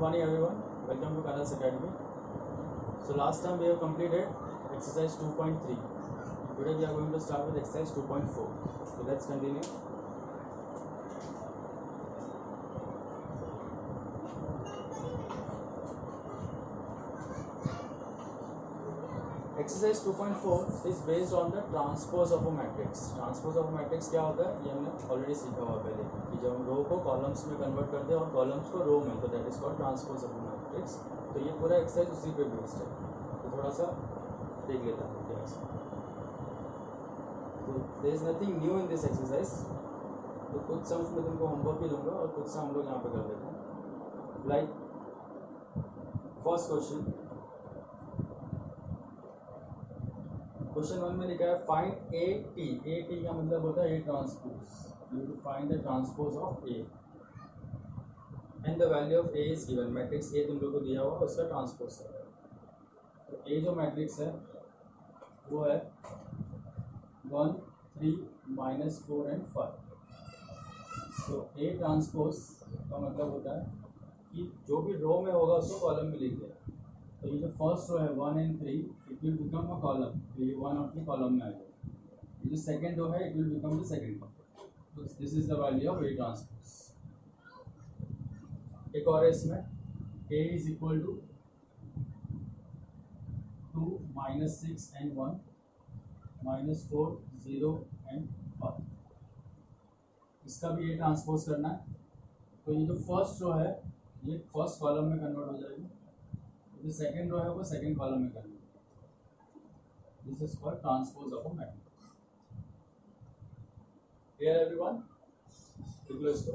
morning everyone, welcome to Karas Academy. So last time we have completed exercise 2.3. Today we are going to start with exercise 2.4. So let's continue. Exercise 2.4 is based on the transpose of a matrix. Transpose of a matrix क्या होता है ये हमने already सीखा हुआ पहले कि जब हम रो को कॉलम्स में कन्वर्ट करते हैं और कॉलम्स को रो में, तो that is called transpose of a matrix. तो ये पूरा एक्सरसाइज उसी पे बेस्ड है. तो थोड़ा सा देख लेते हैं क्या है. तो there is nothing new in this exercise. तो कुछ सम्स में तुमको होमवर्क भी दूंगा और कुछ हम लोग यहाँ पे कर देते हैं. लाइक फर्स्ट क्वेश्चन, क्वेश्चन 1 में लिखा है find A T. A T का मतलब होता है A transpose. You to find the transpose of A and the value of A is given. Matrix A तुम लोग को दिया हुआ उसका ट्रांसपोज है. तो ए जो मैट्रिक्स है वो है 1 3 -4 and 5. तो ए ट्रांसपोज का मतलब होता है कि जो भी रो में होगा उसको कॉलम में लिख दिया. तो ये जो फर्स्ट रो है 1 and 3 it will become a column. तो ये 1 अपनी कॉलम में आ जाएगा. ये जो सेकंड रो है it will become the second column. तो this is the value of a transpose. एक और है इसमें a is equal to 2 -6 and 1 -4 0 and 5. इसका भी ए ट्रांसपोज करना है. तो ये जो फर्स्ट रो है ये फर्स्ट कॉलम में कन्वर्ट हो जाएगी. जो सेकंड रो है वो सेकंड कॉलम में करनी है. This is called transpose of a matrix. Clear everyone? लिख लो इसको.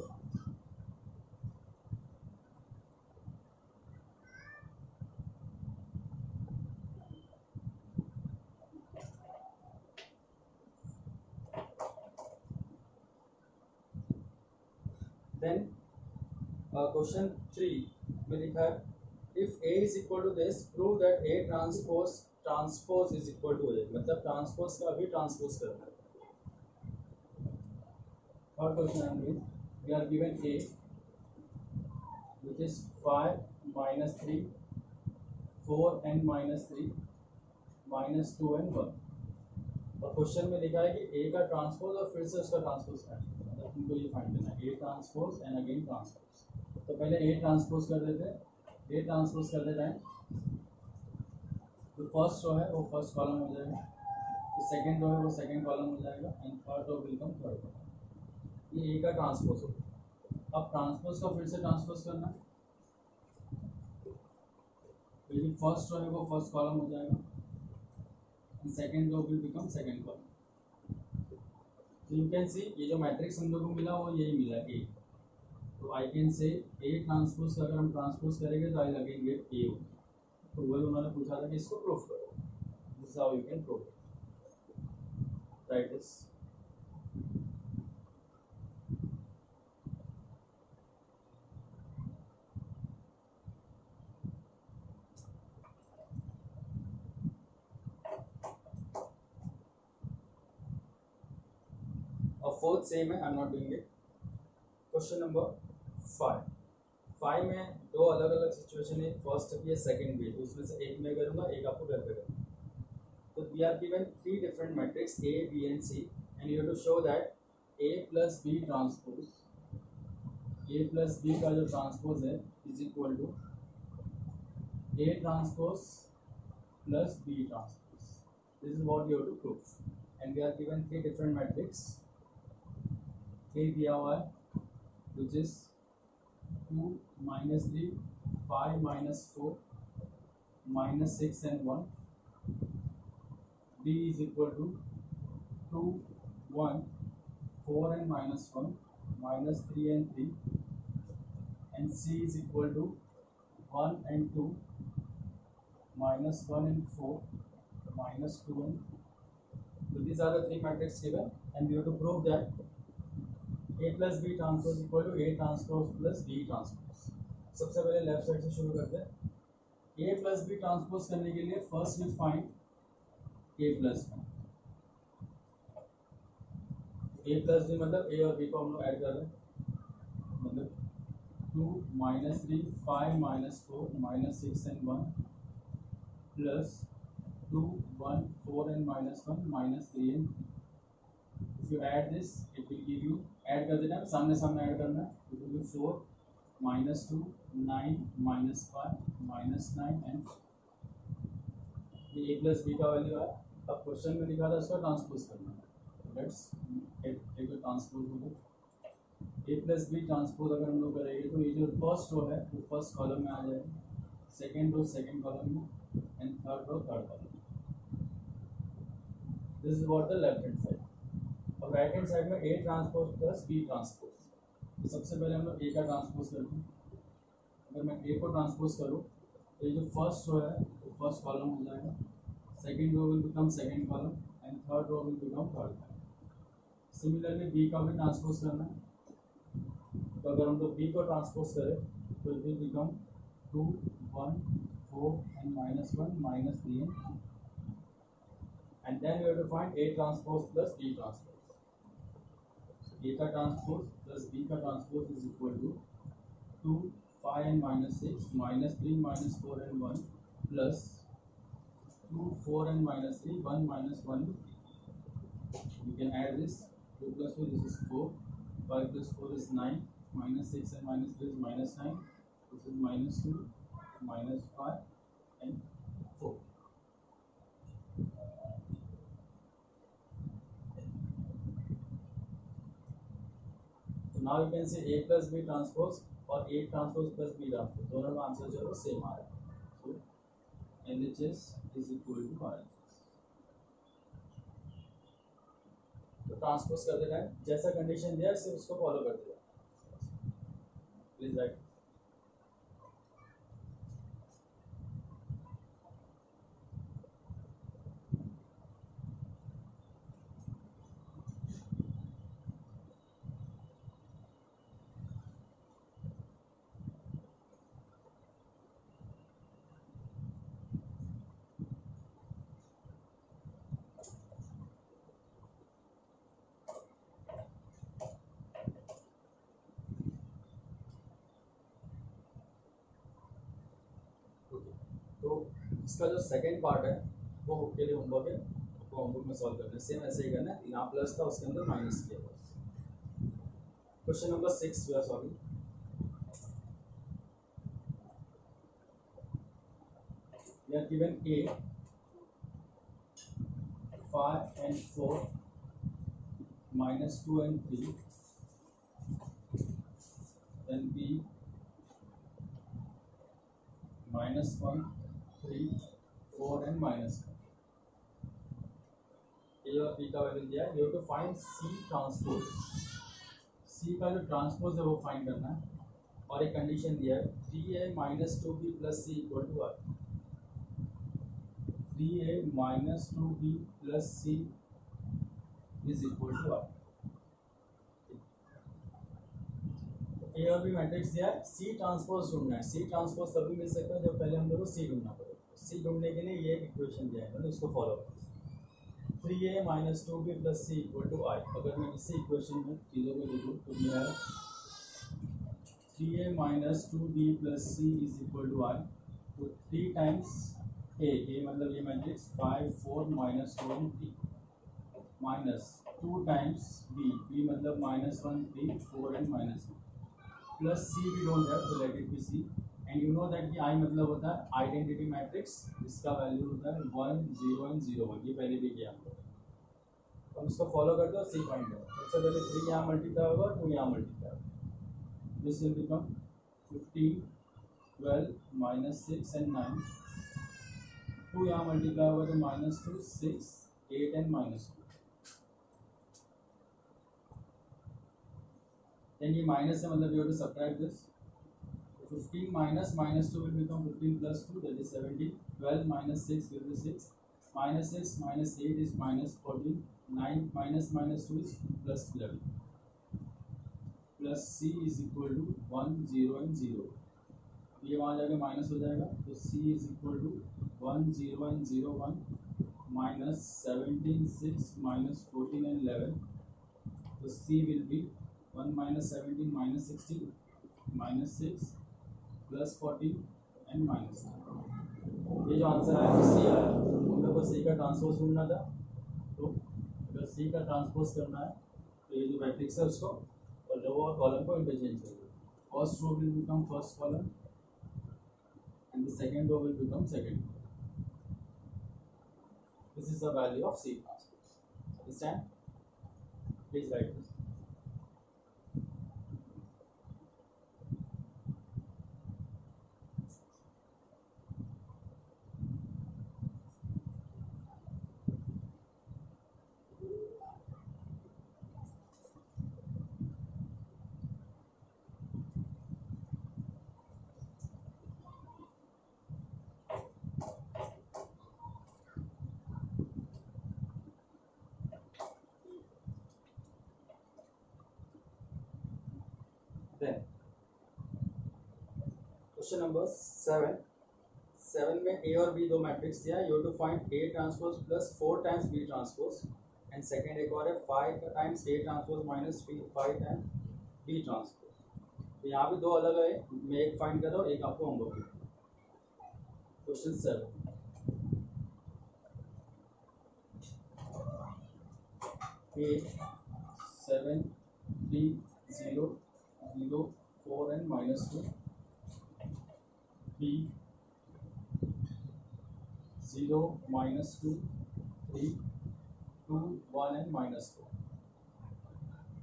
देन क्वेश्चन 3 में लिखा है if A is equal to this, prove that A transpose is equal to A. मतलब ट्रांसपोज का भी ट्रांसपोज करना है. और क्वेश्चन में we are given A which is 5 -3 4 and -3 -2 and 1. और क्वेश्चन में लिखा है कि A का ट्रांसपोज और फिर से उसका ट्रांसपोज करना है. मतलब तुमको ये फाइंड करना है A transpose and again transpose. तो पहले A ट्रांसपोज कर देते हैं. ए ट्रांसपोज कर देते हैं. जो फर्स्ट रो है वो फर्स्ट कॉलम हो जाएगा. जो सेकंड रो है वो सेकंड कॉलम हो जाएगा and third row will come third column. ये ए का ट्रांसपोज होगा. अब ट्रांसपोज का फिर से ट्रांसपोज करना है. तो जो फर्स्ट रो है वो फर्स्ट कॉलम हो जाएगा and second row will become second column. तो यू कैन सी ये जो मैट्रिक्स हम लोग को मिला वो यही मिला ए. तो I can say A transpose का अगर हम ट्रांसपोज करेंगे तो आई अगेन गेट ए. तो वही उन्होंने पूछा था कि इसको प्रूफ करो. This is how you can prove. Right this. और फोर्थ सेम है. I am not doing it. Question number 5 में दो अलग अलग सिचुएशन है. फर्स्ट भी है सेकंड भी है. तो उसमें से एक मैं करूँगा एक आपको घर पे करूँगा. तो we are given 3 different matrix A B and C and you have to show that A plus B transpose. A plus B का जो ट्रांसपोज है is equal to A transpose plus B transpose. This is what you have to prove and we are given 3 different matrix. A दिया हुआ है which is 2 -3 5 -4 -6 and 1. B is equal to 2 1 4 and -1 -3 and 3 and C is equal to 1 and 2 -1 and 4 -2 and. So these are the 3 matrices given and we have to prove that A plus B transpose equal to A transpose plus B transpose. सबसे पहले left side से शुरू करते हैं. A plus B transpose करने के लिए first we find A plus B. A plus B मतलब A और B को हम लोग ऐड कर रहे हैं. मतलब 2 minus 3 5 minus 4 minus 6 and 1 plus 2 1 4 and minus 1 minus 3 and if you add this it will give you add कर देना सामने सामने ऐड करना है it will be 4 minus 2 9 minus 5 minus 9 and ये a plus b का वैल्यू है अब क्वेश्चन में लिखा था इसका ट्रांसपोज करना है लेट्स एक ट्रांसपोज हो a plus b ट्रांसपोज अगर हम लोग करेंगे तो ये जो फर्स्ट रो है वो फर्स्ट कॉलम में आ जाएगा सेकंड रो सेकंड कॉलम में and third row third column this is what the left hand side अब राइट हैंड साइड में a transpose plus b transpose तो सबसे पहले हम लोग a का ट्रांसपोज करते हैं अगर मैं a को ट्रांसपोज करूँ तो ये जो फर्स्ट रो है वो फर्स्ट कॉलम हो जाएगा second row will become second column and third row will become third column similarly b का भी ट्रांसपोज करना है तो अगर हम लोग b को ट्रांसपोज करें तो it will become 2 1 4 and -1 -3 and then we have to find a transpose plus b transpose. So a का transpose plus b का transpose is equal to 2 5 and -6 -3 -4 and 1 plus 2 4 and -3 1 -1. You can add this 2 plus 4 this is 4 5 plus 4 is 9 -6 and -3 is -9 this is -2 -5 and 4. So now you can say a plus b transpose or a transpose plus b transpose दोनों का answer जो है वो same आ रहा है so LHS is equal to RHS तो transpose कर देना है जैसा कंडीशन दिया है सिर्फ उसको फॉलो करते जाओ प्लीज राइट तो इसका जो सेकंड पार्ट है वो के लिए होमवर्क है वो होमवर्क में सॉल्व करना है सेम ऐसे ही करना है यहाँ प्लस था उसके अंदर माइनस किया question number 6 we are solving we are given a 5 and 4 -2 and 3 then b -1 3 4 and -1 a और b का वैल्यू दिया है you have to find c transpose c का जो ट्रांसपोज है वो फाइंड करना है और एक कंडीशन दिया है 3a - 2b + c = r 3a - 2b + c = r ए और बी मैट्रिक्स दिया है सी ट्रांसपोज ढूंढना है सी ट्रांसपोज तभी मिल सकता है जब पहले हम लोग को सी ढूंढना पड़ेगा सी ढूंढने के लिए ये एक इक्वेशन दिया है इसको फॉलो करें 3a - 2b + c = I अगर मैं इसी इक्वेशन में चीज़ों को लिखूँ तो ये है 3a - 2b + c = I तो 3 टाइम्स a मतलब ये matrix 5 4 -2 and 3 minus 2 times b मतलब -1 3 4 and -1 प्लस c भी डोंट हैव तो let it be c and you know that कि i मतलब होता है आइडेंटिटी मैट्रिक्स जिसका वैल्यू होता है 1 0 and 0 1 ये पहले भी किया हम लोग अब इसको फॉलो करते हो c फाइंड करो सबसे पहले 3 यहाँ मल्टीप्लाई होगा 2 यहाँ मल्टीप्लाई होगा दिस विल बिकम 15 12 -6 and 9 2 यहाँ मल्टीप्लाई होगा तो -2 6 8 and -2 then ये माइनस है मतलब you have to subtract this 15 minus -2 will become 15 plus 2 that is 17 12 minus 6 will be 6 minus 6 minus 8 is -14 9 minus -2 is +11 plus c is equal to 1 0 and 0 ये वहाँ जाके minus हो जाएगा तो c is equal to 1 0 and 0 1 minus 17 6 minus 14 and 11 so c will be 1 minus 17 minus 16 -6 +14 and -9। ये जो answer आया वो सी आया। हम लोग को सी का ट्रांसपोज ढूंढना था, तो अगर सी का ट्रांसपोज करना है तो ये जो मैट्रिक्स है उसको और लोअर कॉलम को इंटरचेंज करिए। First row will become first column and the second row will become second. This is the value of C transpose. Understand? Please write this. Then question number 7 में A और B दो matrix दिया। You to find A transpose plus 4 times B transpose and second एक और है 5 times A transpose minus 5 times B transpose. तो यहाँ भी दो अलग है, मैं एक फाइंड कर रहा हूँ, एक आपको homework. Question 7 A 7 3 0 0 4 and -2 B 0 -2 3 2 1 and -2।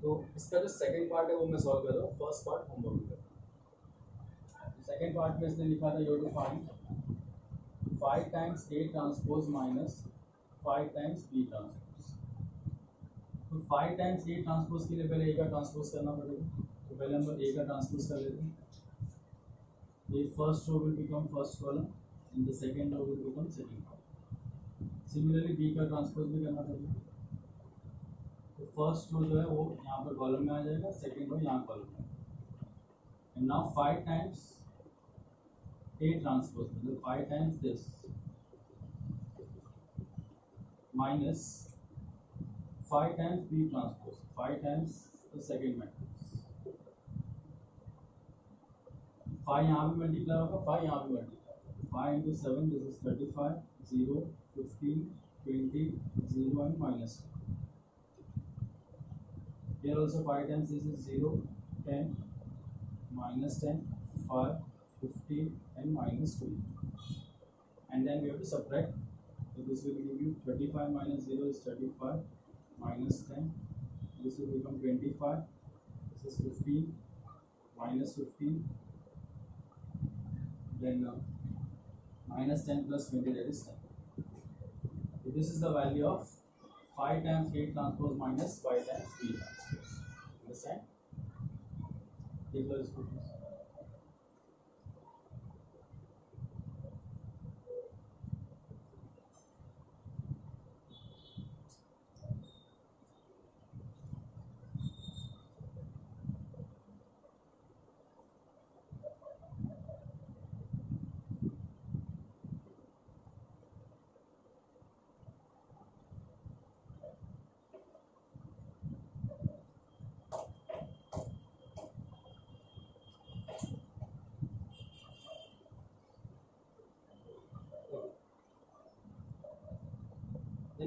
तो इसका जो सेकंड पार्ट है वो मैं सॉल्व कर रहा हूँ, फर्स्ट पार्ट होमवर्क कर रहा हूँ। सेकंड पार्ट में इसने लिखा था you to find 5 times A transpose minus 5 times B transpose. तो 5 टाइम्स ए ट्रांसपोज के लिए पहले ए का ट्रांसपोज करना पड़ेगा। तो पहले हम लोग ए का ट्रांसपोज कर लेते हैं। ये first row will become first column and the second row will become second column. Similarly B का ट्रांसपोज भी करना पड़ेगा। तो फर्स्ट रो जो है वो यहाँ पर कॉलम में आ जाएगा, सेकंड रो यहाँ कॉलम में। And now 5 times A transpose मतलब 5 times this minus 5 times B transpose, 5 times the second matrix। 5 यहाँ भी मल्टीप्लाई होगा, 5 यहाँ भी multiply. 5 into 7 this is 35 0 15 20 0 and -2। Here also 5 times this is 0 10 -10 5 15 and -2, and then we have to subtract। So this will give you 35 minus 0 is 35 minus 10, this will become 25, this is 15 minus 15, then minus 10 plus 20, that is 10. So this is the value of 5 times A transpose minus 5 times B transpose। Understand? Take those questions।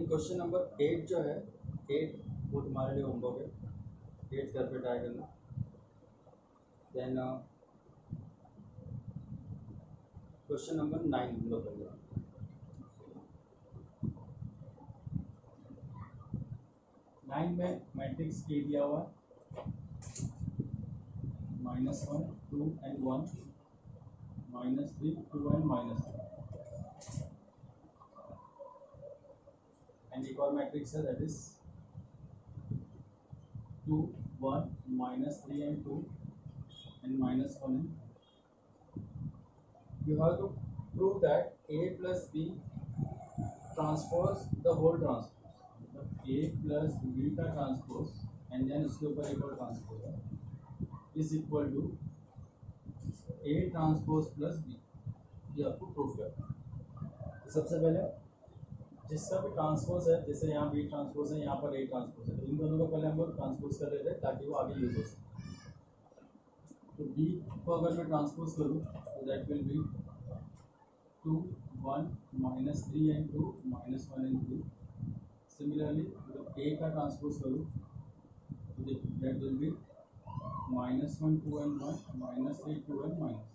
Question number 8 जो है 8 वो तुम्हारे लिए homework है, 8 घर पे try करना। Then question number 9 हम लोग करेंगे। 9 में मैट्रिक्स ए दिया हुआ है -1 2 and 1 -3 2 and -3, and एक और मैट्रिक्स है that is 2 1 -3 and 2 and -1 and you have to prove that A plus B transpose the whole transpose, मतलब A plus B का transpose and then उसके ऊपर एक और transpose है is equal to A transpose plus B। ये आपको proof करना है। तो सबसे पहले जिसका भी ट्रांसपोज है, जैसे यहाँ बी ट्रांसपोज है, यहाँ पर ए ट्रांसपोज है, तो इन दोनों को पहले हम लोग ट्रांसपोज कर लेते हैं ताकि वो आगे यूज हो सके। तो बी को अगर मैं ट्रांसपोज करूँ तो that will be 2 1 -3 and 2 -1 and 3. Similarly अगर ए का ट्रांसपोज करूँ तो that will B -1 2 and 1 -3 2 and minus.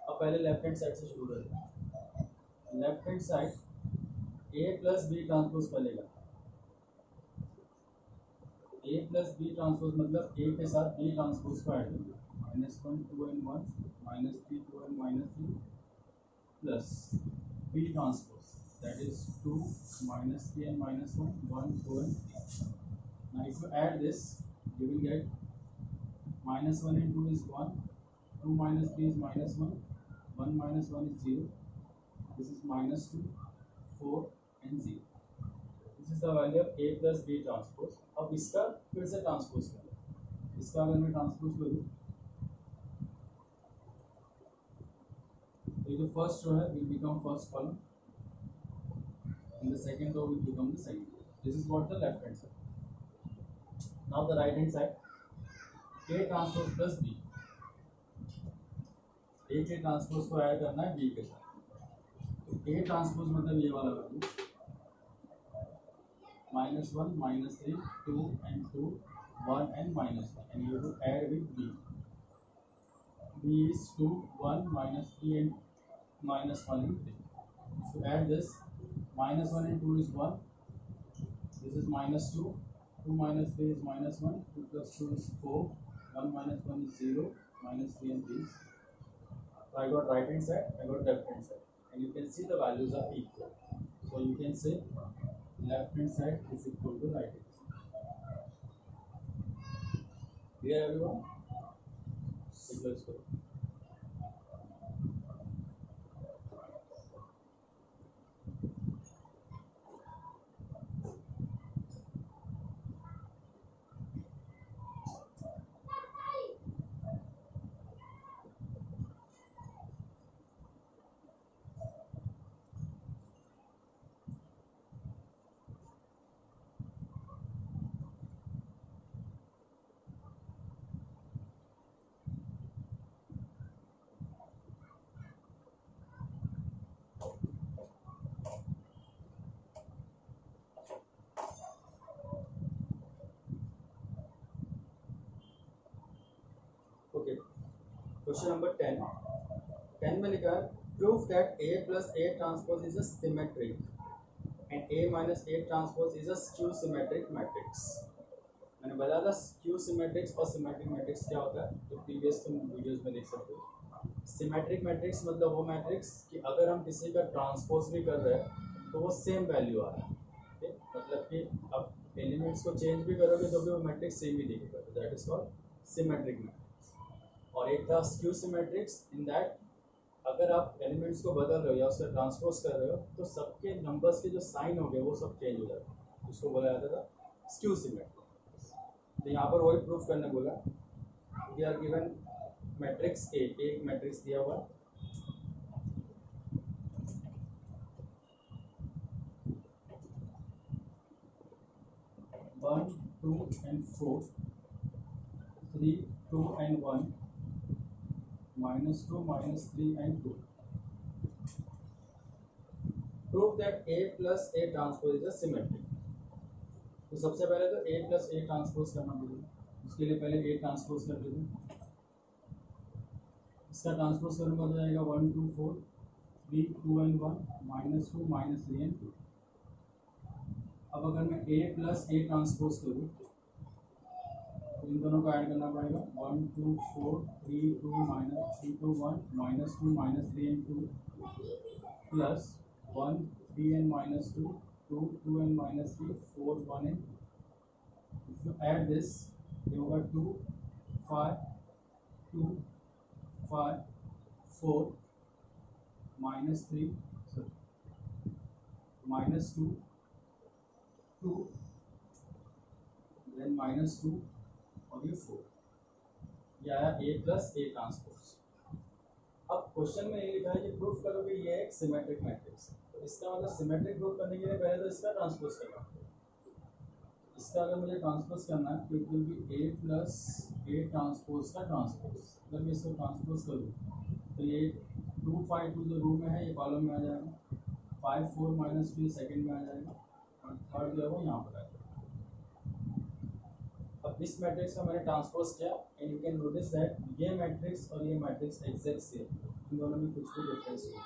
अब पहले लेफ्ट हैंड साइड से शुरू करते हैं. लेफ्ट हैंड साइड ए प्लस बी ट्रांसपोज करेगा. ए प्लस बी ट्रांसपोज मतलब ए के साथ बी ट्रांसपोज को ऐड करेंगे. -1 2 and 1 -3 2 and -3 plus B transpose that is 2 -3 and -1 1 2 and 3. Now if you add this you will get -1 and 2 is 1, 2 minus 3 is -1, 1 minus 1 is 0. This is -2 4 and 0. This is the value of a plus b transpose. अब इसका फिर से transpose करें. इसका अगर मैं transpose करूँ तो ये जो फर्स्ट रो है will become first column and the second row will become the second row. This is what the left hand side. Now the right hand side, a transpose plus b. a के transpose को add करना है b के साथ. तो a transpose मतलब ये वाला value -1 -3 2 and 2 1 and -1 and you have to add with b. b is 2 1 -3 and -1 and 3. So add this. -1 and 2 is 1. This is -2. 2 minus 3 is -1. 2 plus 2 is 4. 1 minus 1 is 0. -3 and 3. So I got right hand side, I got left hand side, and you can see the values are equal. So you can say left hand side is equal to right hand side. Clear everyone? Let's go. Okay. Question number 10. 10 में लिखा है proof that A plus A transpose is a symmetric and A minus A transpose is a skew symmetric matrix. मैंने बताया था skew symmetrics और symmetric matrix क्या होता है, तो प्रीवियस तुम वीडियोस में देख सकते हो. सिमेट्रिक मैट्रिक्स मतलब वो मैट्रिक्स कि अगर हम किसी का ट्रांसपोज भी कर रहे हैं तो वो सेम वैल्यू आ रहा है. मतलब कि अब एलिमेंट्स को चेंज भी करोगे तो भी वो मैट्रिक्स सेम ही दिखेगा. That is called symmetric matrix. और एक था स्क्यू सिमेट्रिक्स इन दैट अगर आप एलिमेंट्स को बदल रहे हो या उसका ट्रांसपोज कर रहे हो तो सबके नंबर्स के जो साइन हो गए वो सब चेंज हो जाते हैं. उसको बोला जाता था स्क्यू सिमेट्रिक. तो यहाँ पर वही प्रूफ करने बोला. We are given matrix A, एक मैट्रिक्स दिया हुआ 1 2 and 4 3 2 and 1 -2 -3 and 2. Prove that A plus A transpose is a symmetric. तो सबसे पहले तो A plus A transpose करना पड़ेगा. उसके लिए पहले A transpose कर देते हैं. इसका ट्रांसपोज करूँगा तो जाएगा 1 2 4 3 2 and 1 -2 -3 and 2. अब अगर मैं A plus A ट्रांसपोज करूँ तो इन दोनों को ऐड करना पड़ेगा. 1 2 4 3 2 -3 2 1 -2 -3 and 2 plus 1 3 and -2 2 2 and -3 4 1 and 2. If you add this ये होगा 2 5 2 5 4 -3 -2 2 then -2 और ये 4. ये आया A प्लस A ट्रांसपोज. अब क्वेश्चन में ये लिखा है कि प्रूफ करो कि ये एक सिमेट्रिक मैट्रिक्स है. तो इसका मतलब सिमेट्रिक प्रूफ करने के लिए पहले तो इसका ट्रांसपोज करना है. इसका अगर मुझे ट्रांसपोज करना है तो it will B A plus A transpose का ट्रांसपोज, अगर मैं इसको ट्रांसपोज करूँ तो ये 2 5 2 जो रूम में है ये कॉलम में आ जाएगा, 5 4 माइनस 2 सेकेंड में आ जाएगा, और थर्ड जो है वो यहाँ पर आएगा। अब इस मैट्रिक्स का मैंने ट्रांसपोज किया and you can notice that ये मैट्रिक्स और ये मैट्रिक्स एग्जैक्ट सेम, इन दोनों में कुछ भी डिफरेंस नहीं।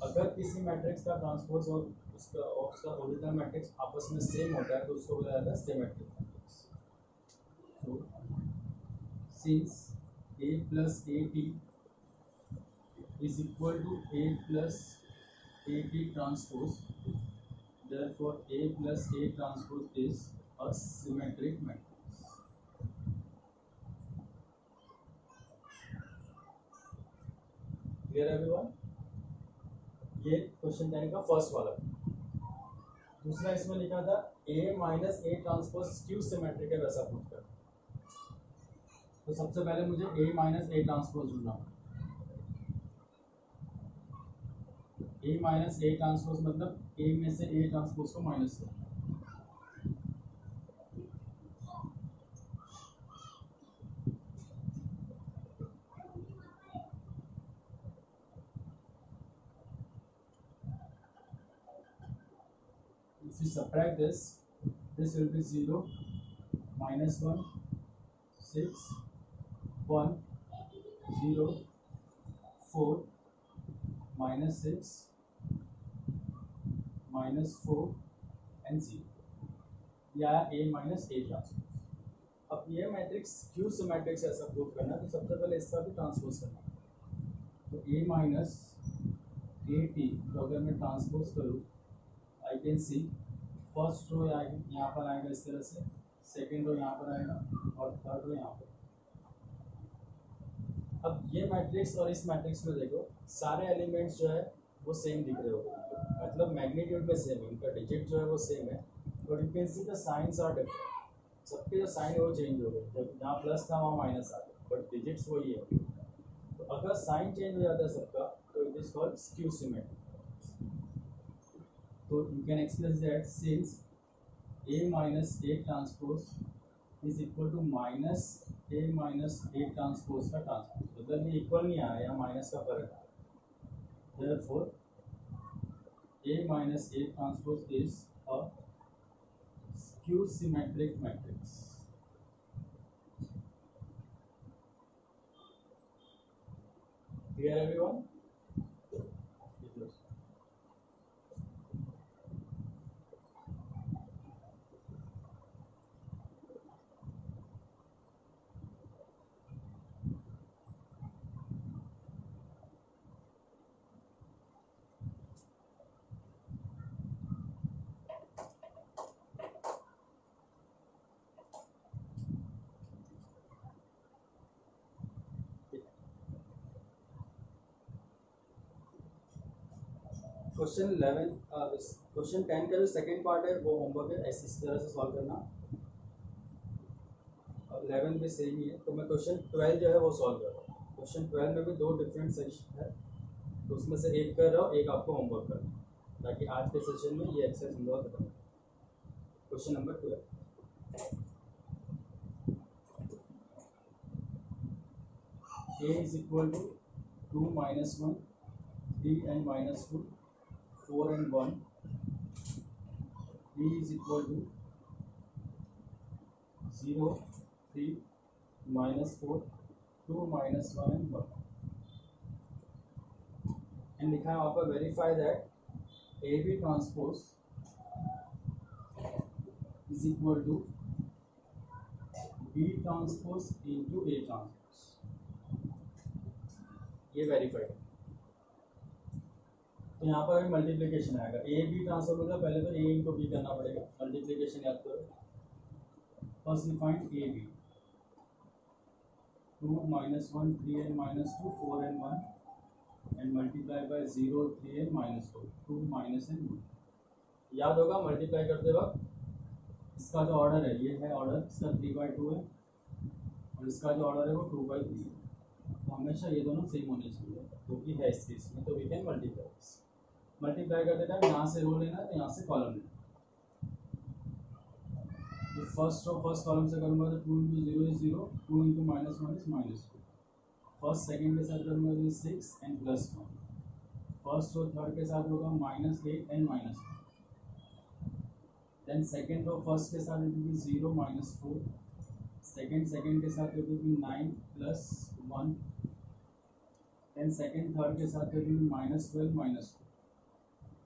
अगर किसी मैट्रिक्स का ट्रांसपोज और उसका ओरिजिनल मैट्रिक्स आपस में सेम होता है तो उसको बोला जाता है सिमेट्रिक मैट्रिक्स। तो since A plus AT is equal to A plus AT transpose, therefore A plus A transpose is a symmetric matrix. Clear everyone? ये क्वेश्चन 10 का फर्स्ट वाला। दूसरा इसमें लिखा था A minus A transpose Q symmetric है, वैसा प्रूव कर। तो सबसे पहले मुझे A माइनस A ट्रांसपोज ढूंढना। A माइनस A ट्रांसपोज मतलब A में से A ट्रांसपोज को माइनस करना। If you subtract this, this will be 0, minus 1, 6, 1, 0, 4, minus 6, minus 4 and 0, या A माइनस A ट्रांसपोज। अब ये मैट्रिक्स क्यू सिमेट्रिक्स ऐसा प्रूव करना तो सबसे पहले इसका भी ट्रांसपोज करना। तो A माइनस ए टी तो अगर मैं ट्रांसपोज करूँ I can see first row यहाँ पर आएगा इस तरह से, सेकेंड रो यहाँ पर आएगा और थर्ड रो यहाँ पर। अब ये मैट्रिक्स और इस मैट्रिक्स में देखो सारे एलिमेंट्स जो है वो सेम दिख रहे होंगे, मतलब मैग्नीट्यूड में सेम है, उनका डिजिट जो है वो सेम है, but you can see the signs are different. सबके जो साइन है वो चेंज हो गए, तो जहाँ प्लस था वहाँ माइनस आ गया, बट डिजिट्स वही है। तो अगर साइन चेंज हो जाता है सबका तो it is called skew symmetric. तो you can express that since A minus A transpose is equal to minus A minus A transpose का ट्रांसपोज, मतलब ये इक्वल नहीं आया, यहाँ माइनस का फर्क है। Therefore A minus A transpose is a skew symmetric matrix. Clear everyone? Question 11 question 10 का जो सेकंड पार्ट है वो होमवर्क है, इस तरह से सॉल्व करना। और 11 भी सेम ही है, तो मैं क्वेश्चन 12 जो है वो सॉल्व कर रहा हूँ। क्वेश्चन 12 में भी दो डिफरेंट सेक्शन है, तो उसमें से एक कर रहा हूँ, एक आपको होमवर्क करना, ताकि आज के सेशन में ये एक्सरसाइज होमवर्क खत्म हो। Question number 12, A is equal to 2 minus 1, 3 and minus 2, 4 and 1, B is equal to 0, 3, minus 4, 2 minus 1 and 1, and लिखा है वहाँ पर verify that AB transpose is equal to B transpose into A transpose, ये verify. तो यहाँ पर multiplication आएगा, A B transfer होगा, पहले तो ए इनटू बी करना पड़ेगा, मल्टीप्लिकेशन याद करो। First we find A B, 2 minus 1, 3 and minus 2, 4 and 1, and multiply by 0, 3 and minus 4, 2 minus and 1। याद होगा मल्टीप्लाई करते वक्त इसका जो ऑर्डर है ये है ऑर्डर, इसका 3/2 है और इसका जो ऑर्डर है वो 2/3 है, तो हमेशा ये दोनों सेम होने चाहिए, जो कि है इस केस में। तो वी कैन मल्टीप्लाई करते टाइम यहाँ से रो लेना है तो यहाँ से कॉलम लेना। तो फर्स्ट और फर्स्ट कॉलम से करूँगा तो 2 into zero is zero, 2 into minus one is minus two. First second के साथ करूँगा तो 6 एंड प्लस वन। फर्स्ट और थर्ड के साथ होगा -8 एंड -1। देन सेकेंड और फर्स्ट के साथ इट विल बी 0 -4। सेकेंड के साथ it will be 9 plus 1। Then second third के साथ इट विल बी -12 -2।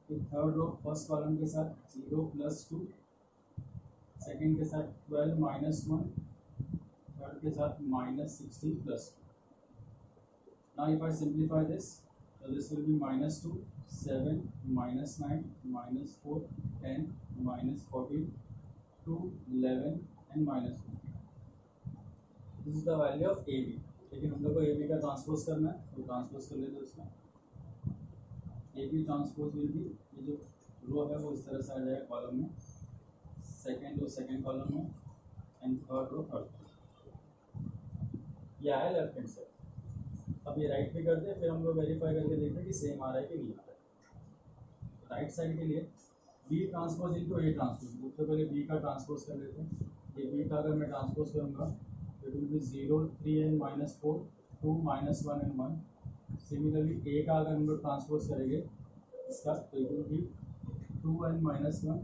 तो थर्ड रो फर्स्ट कॉलम के साथ 0 प्लस 2, सेकेंड के साथ 12 -1, थर्ड के साथ -16 plus 2। Now if I simplify this, so this will be -2, 7, -9, -4, 10, -14, 2, 11 and -1. This is the value of AB. लेकिन हम लोग को AB का ट्रांसपोज करना है, तो ट्रांसपोज कर लेते हैं उसमें। AB ट्रांसपोज विल बी, ये जो रो है वो इस तरह से आ जाएगा कॉलम में, सेकेंड रो सेकेंड कॉलम में एंड थर्ड रो थर्ड। ये आया लेफ्ट हैंड साइड। अब ये राइट पे करते हैं, फिर हम लोग वेरीफाई करके देखते हैं कि सेम आ रहा है कि नहीं आ रहा है। राइट साइड के लिए B transpose into A transpose, सबसे पहले बी का ट्रांसपोज कर लेते हैं। ये बी का अगर मैं ट्रांसपोज करूँगा तो it will be 0, 3 and -4, 2, -1 and 1। Similarly A का अगर हम लोग ट्रांसपोज करेंगे इसका तो it will be 2 and -1,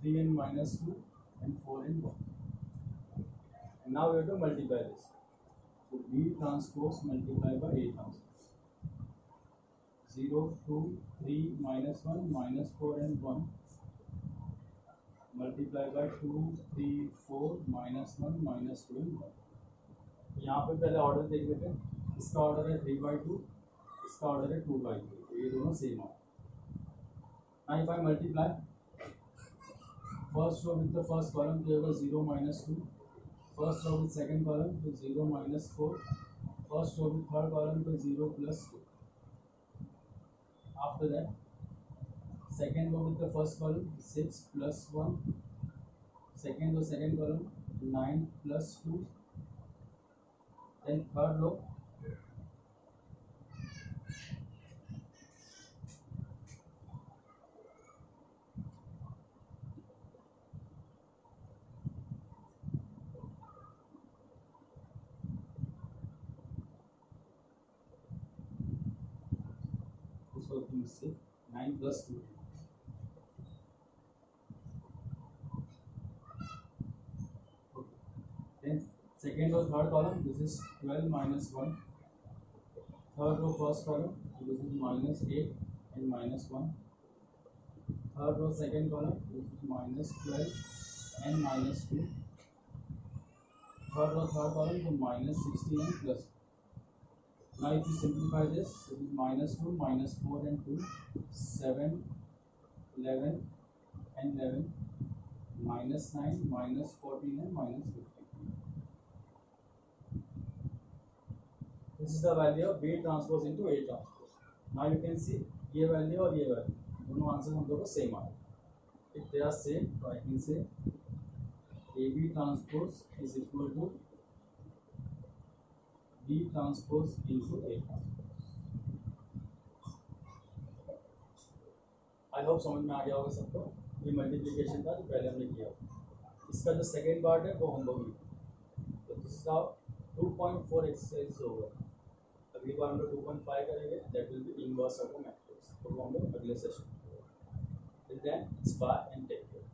3 and -2 and 4 and 1। Now we have to multiply this. So B transpose multiplied by A transpose. 0, 2, 3, -1, -4 and 1 multiplied by 2, 3, 4, -1, -2 and 1। यहाँ पे पहले ऑर्डर देख लेते हैं। इसका ऑर्डर है 3/2, इसका ऑर्डर है 2/2, ये दोनों सेम है। Now if I multiply first row with the first column तो होगा 0 -2, first row with second column तो 0 -4, first row with third column तो 0 + 2। After that second row with the first column 6 + 1, second row second column 9 + 2, then third row से 9 + 2। Then second row third column this is 12 - 1, third row first column this is -8 and -1, third row second column this is -12 and -2, third row third column तो -16 and +2। Now if you simplify this, it is -2, -4 and 2, 7, 11 and 11, -9, -14 and -15। This is the value of B transpose into A transpose. Now you can see ये value और ये value दोनों answer हम लोग को same आ रहा है। If they are same, तो I can say AB transpose is equal to B transpose into A transpose। I hope समझ में आ गया होगा सबको। ये मल्टीप्लिकेशन था जो पहले हमने किया। इसका जो सेकेंड पार्ट है वो हम लोग तो दिस इज हाउ 2.4 एक्सरसाइज होगा। अगली बार हम लोग 2.5 करेंगे, that will be inverse of the matrix. तो वो हम लोग अगले सेशन में करेंगे। Till then, bye and take care.